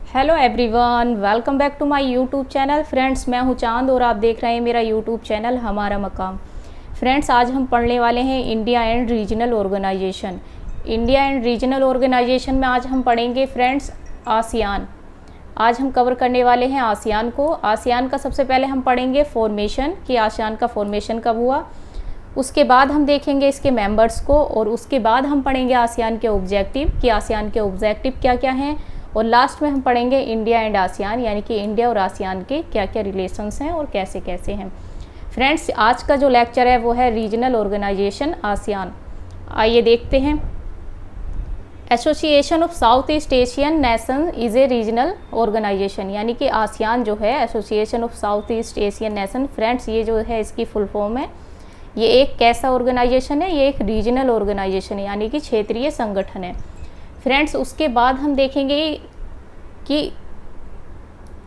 Hello everyone, welcome back to my YouTube channel. Friends, मैं हूं चांद और आप देख रहे हैं मेरा यूट्यूब चैनल हमारा मकाम। फ्रेंड्स, आज हम पढ़ने वाले हैं India and regional organisation. India and regional organisation में आज हम पढ़ेंगे फ्रेंड्स आसियान। आज हम कवर करने वाले हैं आसियान को। आसियान का सबसे पहले हम पढ़ेंगे फॉर्मेशन, कि आसियान का फॉर्मेशन कब हुआ। उसके बाद हम देखेंगे इसके मेंबर्स को और उसके बाद हम पढ़ेंगे आसियान के ऑब्जेक्टिव, कि आसियान के ऑब्जेक्टिव क्या क्या हैं। और लास्ट में हम पढ़ेंगे इंडिया एंड आसियान, यानी कि इंडिया और आसियान के क्या क्या रिलेशंस हैं और कैसे कैसे हैं। फ्रेंड्स, आज का जो लेक्चर है वो है रीजनल ऑर्गेनाइजेशन आसियान। आइए देखते हैं। Association of South East Asian nation is a regional organisation, यानी कि आसियान जो है association of South East Asian nation. Friends, ये जो है इसकी फुल फॉर्म है। ये एक कैसा ऑर्गेनाइजेशन है? ये एक रीजनल ऑर्गेनाइजेशन है, यानी कि क्षेत्रीय संगठन है। फ्रेंड्स, उसके बाद हम देखेंगे कि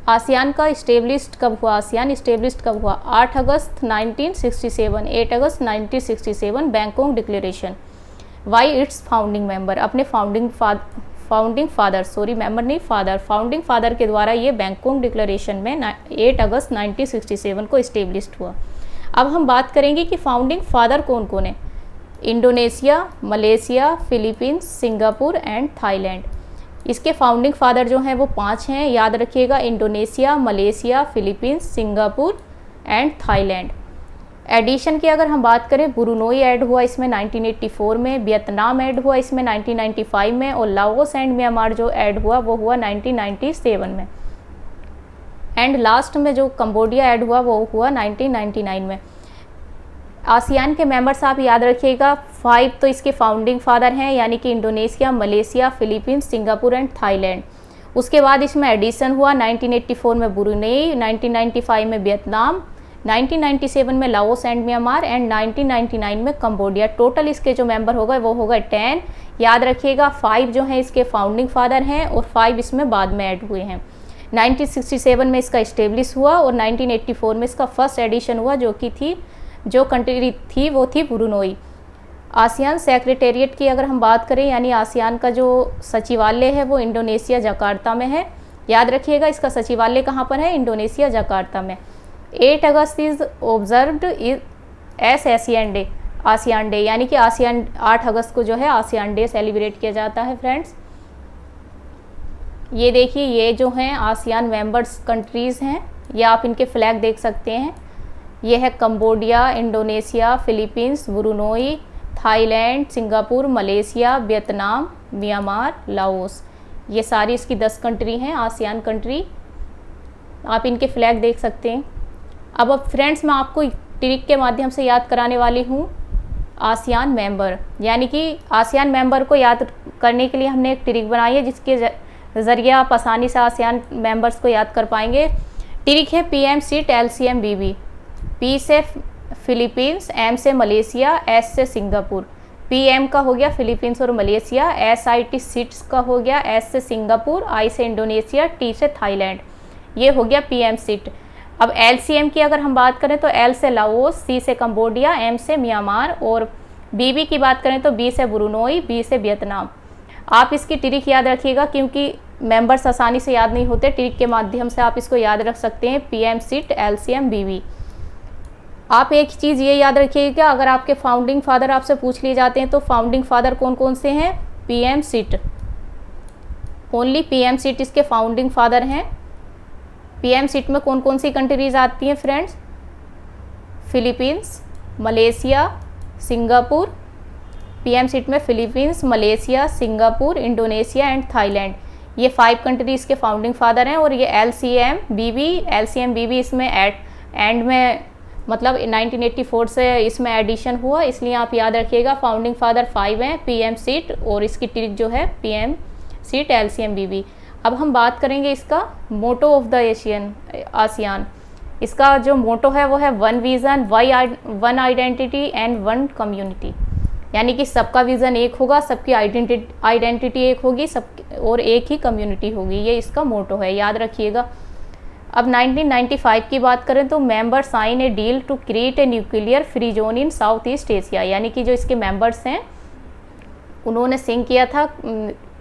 आसियान का इस्टेब्लिश्ड कब हुआ। आसियान इस्टेब्लिश्ड कब हुआ? 8 अगस्त 1967, 8 अगस्त 1967 Bangkok declaration. Why it's founding member, अपने फाउंडिंग फादर फाउंडिंग फादर के द्वारा ये बैंकॉक डिक्लेरेशन में 8 अगस्त 1967 को इस्टेब्लिश्ड हुआ। अब हम बात करेंगे कि फाउंडिंग फादर कौन कौन है। Indonesia, Malaysia, Philippines, Singapore and Thailand. इसके फाउंडिंग फादर जो हैं वो 5 हैं, याद रखिएगा। Indonesia, Malaysia, Philippines, Singapore and Thailand. Addition की अगर हम बात करें, ब्रुनोई ऐड हुआ इसमें 1984 में, वियतनाम ऐड हुआ इसमें 1995 में, और लाओस एंड म्यांमार जो ऐड हुआ वो हुआ 1997 में। एंड लास्ट में जो कंबोडिया ऐड हुआ वो हुआ 1999 में। आसियान के मेंबर्स आप याद रखिएगा, 5 तो इसके फाउंडिंग फादर हैं, यानी कि Indonesia, Malaysia, Philippines, Singapore and Thailand. उसके बाद इसमें एडिशन हुआ 1984 में ब्रुनेई, 1995 में वियतनाम, 1997 में लाओस एंड म्यांमार एंड 1999 में कंबोडिया। टोटल इसके जो मेंबर हो गए वो हो गए 10। याद रखिएगा, 5 जो हैं इसके फाउंडिंग फादर हैं और 5 इसमें बाद में ऐड हुए हैं। 1967 में इसका इस्टेब्लिश हुआ और 1984 में इसका फर्स्ट एडिशन हुआ, जो कंट्री थी वो थी ब्रुनोई। आसियान सेक्रेटेरिएट की अगर हम बात करें, यानी आसियान का जो सचिवालय है वो इंडोनेशिया जकार्ता में है। याद रखिएगा, इसका सचिवालय कहाँ पर है? इंडोनेशिया जकार्ता में। 8 August is observed as Asian day, ASEAN day, यानी कि आसियान 8 अगस्त को जो है आसियान डे सेलिब्रेट किया जाता है। फ्रेंड्स, ये देखिए, ये जो हैं आसियान मेंबर्स कंट्रीज़ हैं, ये आप इनके फ्लैग देख सकते हैं। ये है Cambodia, Indonesia, Philippines, Brunei, Thailand, Singapore, Malaysia, Vietnam, Myanmar, Laos. ये सारी इसकी 10 कंट्री हैं, आसियान कंट्री। आप इनके फ्लैग देख सकते हैं। अब फ्रेंड्स, मैं आपको ट्रिक के माध्यम से याद कराने वाली हूँ आसियान मेंबर, यानी कि आसियान मेंबर को याद करने के लिए हमने एक ट्रिक बनाई है, जिसके ज़रिए आप आसानी से आसियान मेंबर्स को याद कर पाएंगे। ट्रिक है PM seat LCM BB। P से फिलीपींस, M से मलेशिया, S से सिंगापुर। PM का हो गया फिलीपींस और मलेशिया, SIT सीट्स का हो गया, S से सिंगापुर, I से इंडोनेशिया, T से थाईलैंड। ये हो गया PM सीट। अब LCM की अगर हम बात करें तो L से लाओस, C से कंबोडिया, M से म्यांमार, और BB की बात करें तो B से ब्रुनोई, B से वियतनाम। आप इसकी ट्रिक याद रखिएगा, क्योंकि मेंबर्स आसानी से याद नहीं होते। ट्रिक के माध्यम से आप इसको याद रख सकते हैं, PM सीट LCM BB। आप एक चीज़ ये याद रखिएगा, अगर आपके फाउंडिंग फादर आपसे पूछ लिए जाते हैं तो फाउंडिंग फादर कौन कौन से हैं? PM seat, only PM seat इसके फाउंडिंग फादर हैं। PM सीट में कौन कौन सी कंट्रीज आती हैं friends? Philippines, Malaysia, Singapore. PM seat में Philippines, Malaysia, Singapore, Indonesia and Thailand. ये 5 कंट्रीज़ के फाउंडिंग फादर हैं। और ये LCM BB इसमें एंड में, मतलब 1984 से इसमें एडिशन हुआ, इसलिए आप याद रखिएगा फाउंडिंग फादर 5 हैं, PM सीट, और इसकी ट्रिक जो है PM सीट LCM BB। अब हम बात करेंगे इसका मोटो ऑफ द आसियान। इसका जो मोटो है वो है 1 विज़न, 1 आइडेंटिटी एंड 1 कम्युनिटी, यानी कि सबका विज़न एक होगा, सबकी आइडेंटिटी एक होगी, सब और एक ही कम्युनिटी होगी। ये इसका मोटो है, याद रखिएगा। अब 1995 की बात करें तो member sign a deal to create a nuclear free zone in South East Asia, यानी कि जो इसके मेंबर्स हैं उन्होंने सिंग किया था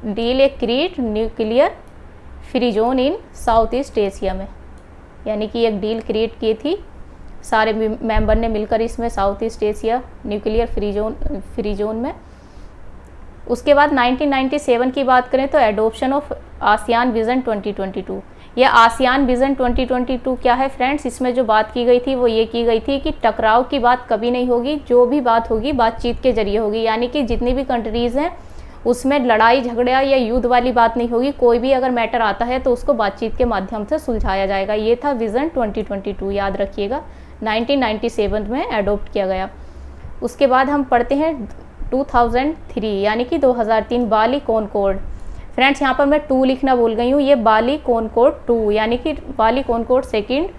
deal A create nuclear free zone in South East Asia में, यानी कि एक डील क्रिएट की थी सारे मेंबर ने मिलकर इसमें, south East Asia nuclear free zone में। उसके बाद 1997 की बात करें तो एडोप्शन ऑफ आसियान विज़न 2022। यह आसियान विज़न 2022 क्या है फ्रेंड्स, इसमें जो बात की गई थी वो ये की गई थी कि टकराव की बात कभी नहीं होगी, जो भी बात होगी बातचीत के जरिए होगी, यानी कि जितनी भी कंट्रीज़ हैं उसमें लड़ाई झगड़ा या युद्ध वाली बात नहीं होगी, कोई भी अगर मैटर आता है तो उसको बातचीत के माध्यम से सुलझाया जाएगा। ये था विज़न 2022, याद रखिएगा, 1997 में एडोप्ट किया गया। उसके बाद हम पढ़ते हैं 2003 यानी कि 2003 बाली कॉनकॉर्ड। फ्रेंड्स यहाँ पर मैं 2 लिखना भूल गई हूँ, ये बाली कॉनकॉर्ड 2 यानी कि Bali Concord second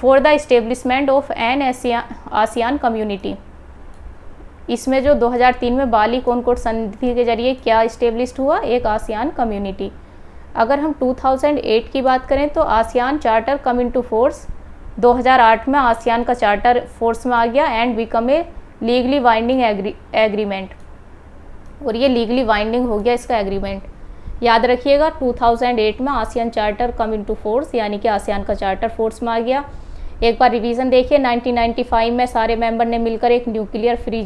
for the establishment of an ASEAN community. इसमें जो 2003 में बाली कॉनकॉर्ड संधि के जरिए क्या इस्टेब्लिश हुआ, एक आसियान कम्युनिटी। अगर हम 2008 की बात करें तो ASEAN charter come into force, 2008 में आसियान का चार्टर फोर्स में आ गया and become a legally binding agreement, और ये लीगली बाइंडिंग हो गया इसका एग्रीमेंट। याद रखिएगा 2008 में ASEAN charter come into force, यानी कि आसियान का चार्टर फोर्स में आ गया। एक बार रिवीजन देखिए, 1995 में सारे मेंबर ने मिलकर एक न्यूक्लियर फ्री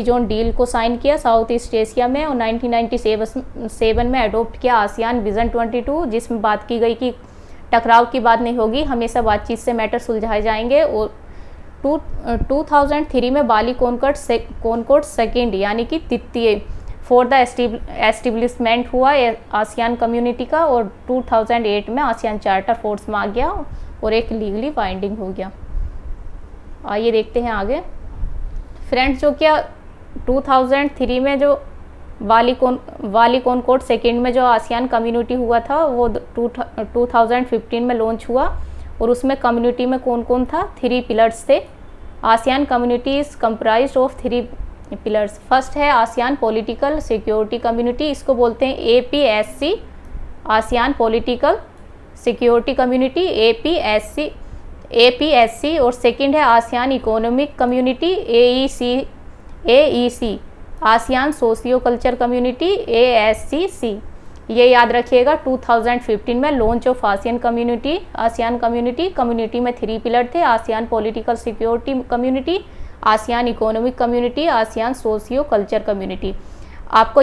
जोन डील को साइन किया साउथ ईस्ट एशिया में, और 1997 में अडोप्ट किया आसियान विज़न 22, जिसमें बात की गई कि टकराव की बात नहीं होगी, हमेशा बातचीत से मैटर सुलझाए जाएंगे। और 2003 में बाली कॉनकॉर्ड सेकेंड यानी कि तृतीय फॉर द एस्टिब्लिशमेंट हुआ आसियान कम्युनिटी का, और 2008 में आसियान चार्टर फोर्स में आ गया और एक लीगली बाइंडिंग हो गया। आइए देखते हैं आगे फ्रेंड्स, जो क्या 2003 में जो बाली कॉनकॉर्ड सेकेंड में जो आसियान कम्युनिटी हुआ था वो 2015 में लॉन्च हुआ, और उसमें कम्युनिटी में कौन कौन था, 3 पिलर्स थे। ASEAN community is comprised of 3 pillars. First है आसियान पॉलिटिकल सिक्योरिटी कम्युनिटी, इसको बोलते हैं APSC, ASEAN political security community APSC, और सेकंड है ASEAN economic community AEC, ASEAN socio culture community ASCC। ये याद रखिएगा 2015 में लॉन्च ऑफ आसियान कम्युनिटी में 3 पिलर थे, ASEAN political security community, ASEAN economic community, ASEAN socio culture community. आपको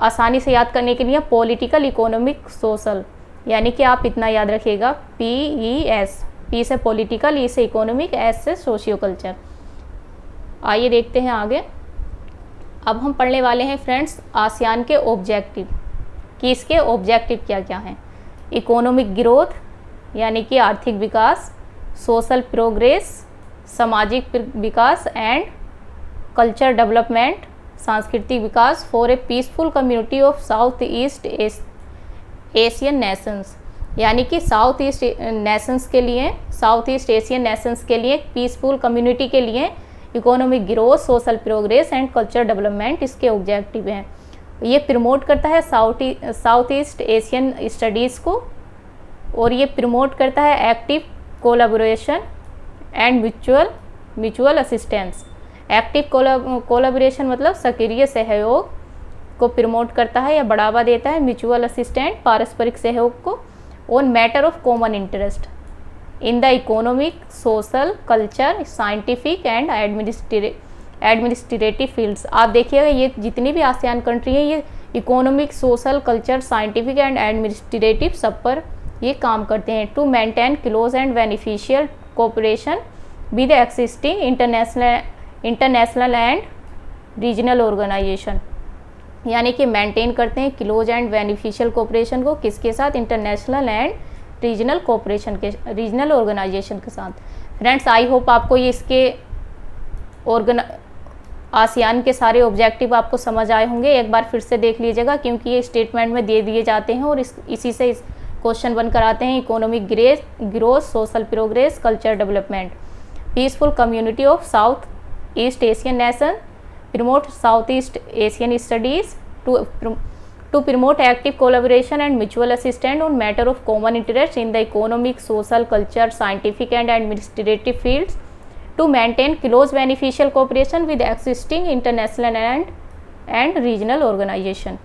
आसानी से याद करने के लिए पॉलिटिकल इकोनॉमिक सोशल, यानी कि आप इतना याद रखिएगा PES, P से पॉलिटिकल, E से इकोनॉमिक, S से सोशियो कल्चर। आइए देखते हैं आगे। अब हम पढ़ने वाले हैं फ्रेंड्स आसियान के ऑब्जेक्टिव, कि इसके ऑब्जेक्टिव क्या क्या हैं। इकोनॉमिक ग्रोथ यानी कि आर्थिक विकास, सोशल प्रोग्रेस सामाजिक विकास, एंड कल्चर डेवलपमेंट सांस्कृतिक विकास for a peaceful community of South East Asian nations, यानी कि साउथ ईस्ट एशियन नेशंस के लिए पीसफुल कम्युनिटी के लिए economic growth, social progress and culture development इसके ऑब्जेक्टिव हैं। ये प्रमोट करता है साउथ ईस्ट एशियन स्टडीज़ को, और ये प्रमोट करता है active collaboration and mutual assistance. Active collaboration मतलब सक्रिय सहयोग को प्रमोट करता है या बढ़ावा देता है, म्यूचुअल असिस्टेंट पारस्परिक सहयोग को, on matter of common interest in the economic, social, culture, scientific and administrative fields. आप देखिएगा ये जितनी भी आसियान कंट्री हैं ये economic, social, culture, scientific and administrative सब पर ये काम करते हैं। To maintain close and beneficial cooperation with existing international and regional organisation, यानी कि मेंटेन करते हैं क्लोज एंड बेनिफिशियल कोऑपरेशन को किसके साथ, इंटरनेशनल एंड रीजनल ऑर्गेनाइजेशन के साथ। फ्रेंड्स आई होप आपको ये इसके आसियान के सारे ऑब्जेक्टिव आपको समझ आए होंगे। एक बार फिर से देख लीजिएगा क्योंकि ये स्टेटमेंट में दे दिए जाते हैं और इसी से क्वेश्चन बन कर आते हैं। Economic growth, social progress, culture development, peaceful community of South East Asian nation, promote south East Asian studies, to promote active collaboration and mutual assistance on matter of common interest in the economic, social, culture, scientific and administrative fields, to maintain close beneficial cooperation with existing international and regional organization।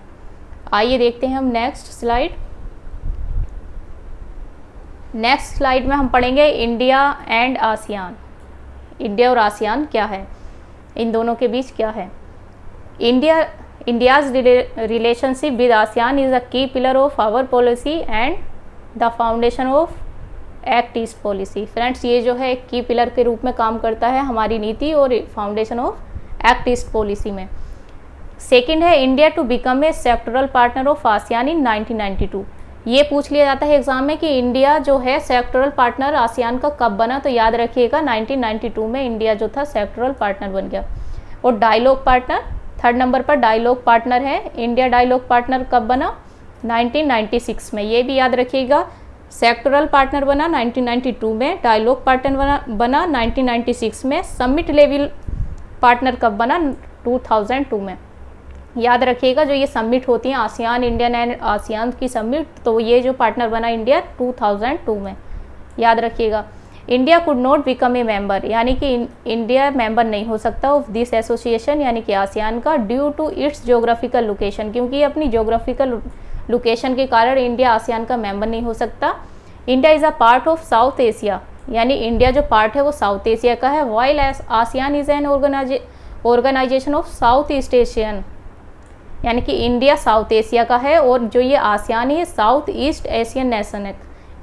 आइए देखते हैं हम next slide. Next slide में हम पढ़ेंगे India and ASEAN. India और ASEAN क्या है, इन दोनों के बीच क्या है। India's relationship with ASEAN is a key pillar of our policy and the foundation of Act East policy. Friends, ये जो है एक की पिलर के रूप में काम करता है हमारी नीति और foundation of Act East policy में। सेकंड है India to become a sectoral partner of ASEAN in 1992। ये पूछ लिया जाता है एग्जाम में कि इंडिया जो है सेक्टरल पार्टनर आसियान का कब बना, तो याद रखिएगा 1992 में इंडिया जो था सेक्टरल पार्टनर बन गया। और डायलॉग पार्टनर, थर्ड नंबर पर डायलॉग पार्टनर है। इंडिया डायलॉग पार्टनर कब बना, 1996 में। ये भी याद रखिएगा, सेक्टरल पार्टनर बना 1992 में, डायलॉग पार्टनर बना 1996 में, समिट लेवल पार्टनर कब बना, 2002 में। याद रखिएगा, जो ये समिट होती हैं आसियान इंडियन एंड आसियान की समिट, तो ये जो पार्टनर बना इंडिया 2002 में, याद रखिएगा। India could not become a member, यानी कि इंडिया मेंबर नहीं हो सकता ऑफ दिस एसोसिएशन, यानी कि आसियान का, due to its geographical location, क्योंकि अपनी जोग्राफिकल लोकेशन के कारण इंडिया आसियान का मेंबर नहीं हो सकता। India is a part of South Asia, यानी इंडिया जो पार्ट है वो साउथ एशिया का है। While ASEAN is an organisation of South East Asian, यानी कि इंडिया साउथ एशिया का है और जो ये आसियान है साउथ ईस्ट एशियन नेशन है,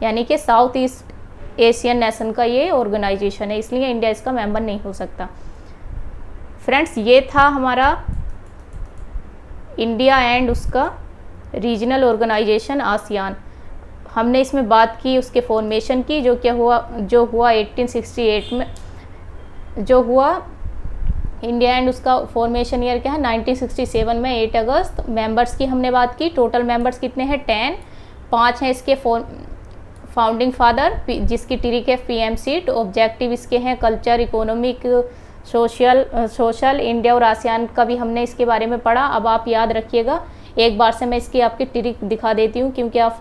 यानी कि साउथ ईस्ट एशियन नेशन का ये ऑर्गेनाइजेशन है, इसलिए इंडिया इसका मेंबर नहीं हो सकता। फ्रेंड्स, ये था हमारा इंडिया एंड उसका रीजनल ऑर्गेनाइजेशन आसियान। हमने इसमें बात की उसके फॉर्मेशन की, जो हुआ 1868 में, जो हुआ इंडिया एंड उसका फॉर्मेशन ईयर क्या है, 1967 में 8 अगस्त। मेंबर्स की हमने बात की, टोटल मेंबर्स कितने हैं, 10। 5 हैं इसके फाउंडिंग फादर, जिसकी ट्रिक है PM सीट। ऑब्जेक्टिव इसके हैं कल्चर, इकोनॉमिक, सोशल। इंडिया और आसियान का भी हमने इसके बारे में पढ़ा। अब आप याद रखिएगा, एक बार से मैं इसकी आपकी ट्रिक दिखा देती हूँ, क्योंकि आप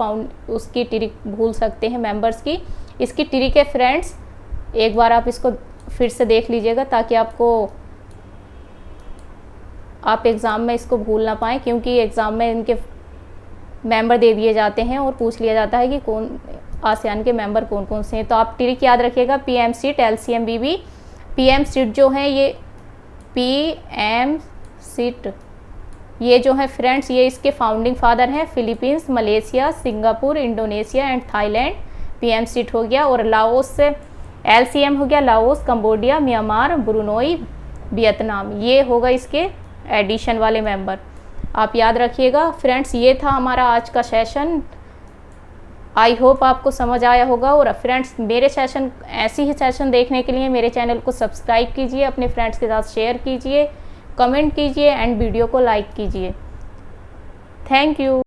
उसकी ट्रिक भूल सकते हैं मेंबर्स की। इसकी ट्रिक है फ्रेंड्स, एक बार आप इसको फिर से देख लीजिएगा ताकि आप एग्ज़ाम में इसको भूल ना पाएँ, क्योंकि एग्ज़ाम में इनके मेंबर दे दिए जाते हैं और पूछ लिया जाता है कि कौन आसियान के मेंबर कौन कौन से हैं। तो आप ट्रिक याद रखिएगा, PM seat, LCM BB। PM seat जो है ये PM सीट, ये जो है फ्रेंड्स, ये इसके फाउंडिंग फादर हैं Philippines, Malaysia, Singapore, Indonesia and Thailand. PM seat हो गया। और लाओस से LCM हो गया, Laos, Cambodia, Myanmar, Brunei, Vietnam. ये होगा इसके एडिशन वाले मेंबर, आप याद रखिएगा। फ्रेंड्स, ये था हमारा आज का सेशन। आई होप आपको समझ आया होगा। और फ्रेंड्स, मेरे सेशन, ऐसी ही सेशन देखने के लिए मेरे चैनल को सब्सक्राइब कीजिए, अपने फ्रेंड्स के साथ शेयर कीजिए, कमेंट कीजिए एंड वीडियो को लाइक कीजिए। Thank you.